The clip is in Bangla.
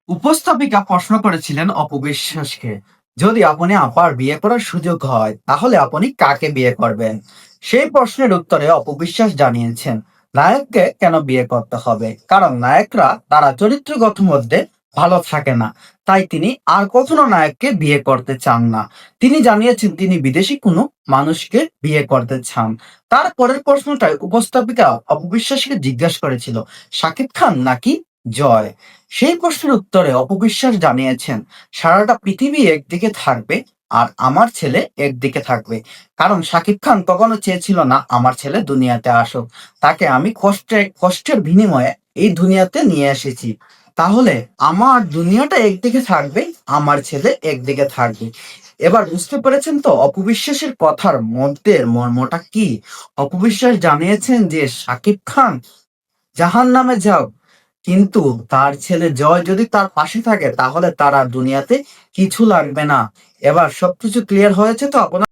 উপস্থাপিকা প্রশ্ন করেছিলেন অপবিশ্বাসকে, যদি আপনি আবার বিয়ে করার সুযোগ হয় তাহলে আপনি কাকে বিয়ে করবেন? সেই প্রশ্নের উত্তরে অপবিশ্বাস জানিয়েছেন, নায়ককে কেন বিয়ে করতে হবে, কারণ নায়করা তারা চরিত্রগত মধ্যে ভালো থাকে না, তাই তিনি আর কখনো নায়ককে বিয়ে করতে চান না। তিনি জানিয়েছেন তিনি বিদেশি কোনো মানুষকে বিয়ে করতে চান। তারপরের প্রশ্নটায় উপস্থাপিকা অপবিশ্বাসকে জিজ্ঞাসা করেছিল, শাকিব খান নাকি জয়? সেই প্রশ্নের উত্তরে অপবিশ্বাস জানিয়েছেন, সারাটা পৃথিবী একদিকে থাকবে আর আমার ছেলে একদিকে থাকবে। কারণ শাকিব খান কখনো চেয়েছিল না আমার ছেলে দুনিয়াতে আসুক। তাকে আমি কষ্টের বিনিময়ে এই দুনিয়াতে নিয়ে এসেছি। তাহলে আমার দুনিয়াটা একদিকে থাকবে, আমার ছেলে একদিকে থাকবে। এবার বুঝতে পেরেছেন তো অপবিশ্বাসের কথার মধ্যে মর্মটা কি? অপবিশ্বাস জানিয়েছেন যে শাকিব খান জাহান্নামে যাক, কিন্তু তার ছেলে জয় যদি তার পাশে থাকে তাহলে তার আর দুনিয়াতে কিছু লাগবে না। এবার সবকিছু ক্লিয়ার হয়েছে তো আপনার?